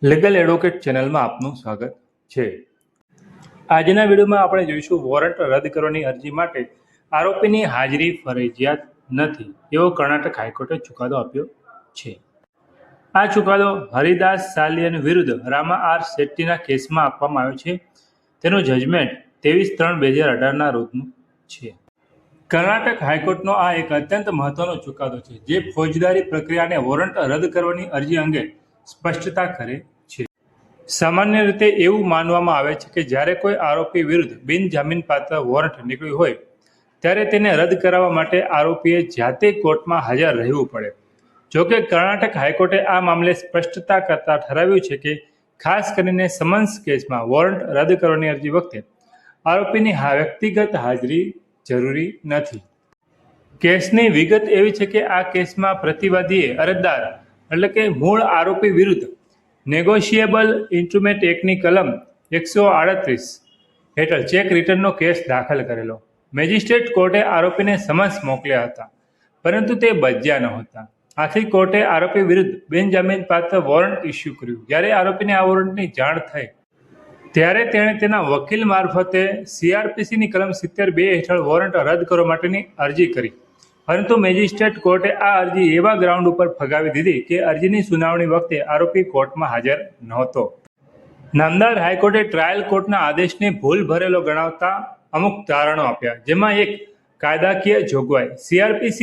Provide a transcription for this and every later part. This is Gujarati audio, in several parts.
લીગલ એડવોકેટ ચેનલમાં આપનું સ્વાગત છે। આજના વિડીયોમાં આપણે જોઈશું વોરંટ રદ કરવાની અરજી માટે આરોપીની હાજરી ફરજિયાત નથી એવો કર્ણાટક હાઈકોર્ટે ચુકાદો આપ્યો છે। આ ચુકાદો હરિદાસ સાલિયન વિરુદ્ધ રામા આર શેટ્ટીના કેસમાં આપવામાં આવ્યો છે। તેનું જજમેન્ટ 23/3/2018ના રોજનું છે। કર્ણાટક હાઈકોર્ટનો આ એક અત્યંત મહત્વનો ચુકાદો છે જે ફોજદારી પ્રક્રિયાને વોરંટ રદ કરવાની અરજી અંગે સ્પષ્ટતા કરે છે। સામાન્ય રીતે એવું માનવામાં આવે છે કે જ્યારે કોઈ આરોપી વિરુદ્ધ બિનજામીનપાત્ર વોરંટ નીકળ્યું હોય ત્યારે તેને રદ કરાવવા માટે આરોપીએ જાતે કોર્ટમાં હાજર રહેવું પડે। જોકે કર્ણાટક હાઈકોર્ટે આ મામલે સ્પષ્ટતા કરતા ઠરાવ્યું છે કે ખાસ કરીને સમન્સ કેસમાં વોરંટ રદ કરવાની અરજી વખતે આરોપીની વ્યક્તિગત હાજરી જરૂરી નથી। કેસની વિગત એવી છે કે આ કેસમાં પ્રતિવાદીએ અરજદાર એટલે કે મૂળ આરોપી વિરુદ્ધ નેગોશિયેબલ ઇન્સ્ટ્રુમેન્ટ એક્ટની કલમ 138 હેઠળ ચેક રિટર્નનો કેસ દાખલ કરેલો। મેજિસ્ટ્રેટ કોર્ટે આરોપીને સમન્સ મોકલ્યા હતા પરંતુ તે બજ્યા નહોતા। આથી કોર્ટે આરોપી વિરુદ્ધ બિનજામીનપાત્ર વોરંટ ઇસ્યુ કર્યું। જ્યારે આરોપીને આ વોરંટની જાણ થઈ ત્યારે તેણે તેના વકીલ મારફતે CRPCની કલમ 72 હેઠળ વોરંટ રદ કરવા માટેની અરજી કરી પરંતુ મેજિસ્ટ્રેટ કોર્ટે આ અરજી એવા ગ્રાઉન્ડ ઉપર ફગાવી દીધી કે અરજીની સુનાવણી વખતે આરોપી કોર્ટમાં હાજર નહોતો। નામદાર હાઈકોર્ટે ટ્રાયલ કોર્ટના આદેશને ભૂલ ભરેલો ગણાવતા અમુક તારણો આપ્યા, જેમાં એક કાયદાકીય જોગવાઈ CRPC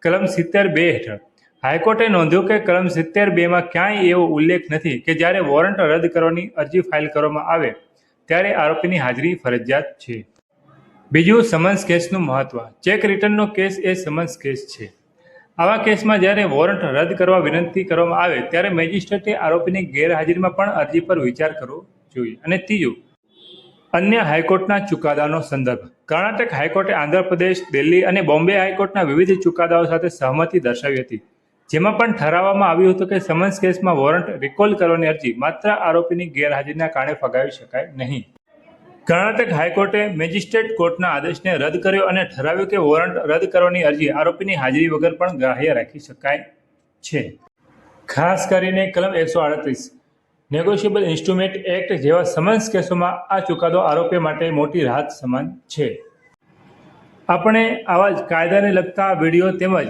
કલમ 72 હેઠળ હાઈકોર્ટે નોંધ્યું કે કલમ 72માં ક્યાંય એવો ઉલ્લેખ નથી કે જ્યારે વોરંટ રદ કરવાની અરજી ફાઇલ કરવામાં આવે ત્યારે આરોપીની હાજરી ફરજિયાત છે। બીજું, સમન્સ કેસનું મહત્વ। ચેક રિટર્નનો કેસ એ સમન્સ કેસ છે। આવા કેસમાં જ્યારે વોરંટ રદ કરવા વિનંતી કરવામાં આવે ત્યારે મેજિસ્ટ્રેટે આરોપીની ગેરહાજરીમાં પણ અરજી પર વિચાર કરવો જોઈએ। અને ત્રીજું, અન્ય હાઈકોર્ટના ચુકાદાનો સંદર્ભ। કર્ણાટક હાઈકોર્ટે આંધ્રપ્રદેશ, દિલ્હી અને બોમ્બે હાઈકોર્ટના વિવિધ ચુકાદાઓ સાથે સહમતિ દર્શાવી હતી, જેમાં પણ ઠરાવવામાં આવ્યું હતું કે સમન્સ કેસમાં વોરંટ રિકોલ કરવાની અરજી માત્ર આરોપીની ગેરહાજરીના કારણે ફગાવી શકાય નહીં। કર્ણાટક હાઈકોર્ટે મેજિસ્ટ્રેટ કોર્ટના આદેશને રદ કર્યો અને ઠરાવ્યું કે વોરંટ રદ કરવાની અરજી આરોપીની હાજરી વગર પણ ગ્રાહ્ય રાખી શકાય છે। ખાસ કરીને કલમ 138 નેગોશિયેબલ ઇન્સ્ટ્રુમેન્ટ એક્ટ જેવા સમન્સ કેસોમાં આ ચુકાદો આરોપી માટે મોટી રાહત સમાન છે। આપણે આવા જ કાયદાને લગતા વિડીયો તેમજ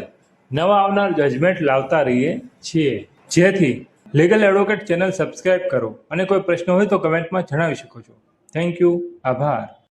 નવા આવનાર જજમેન્ટ લાવતા રહીએ છીએ, જેથી લીગલ એડવોકેટ ચેનલ સબસ્ક્રાઇબ કરો અને કોઈ પ્રશ્ન હોય તો કમેન્ટમાં જણાવી શકો છો। થેન્ક યુ, આભાર।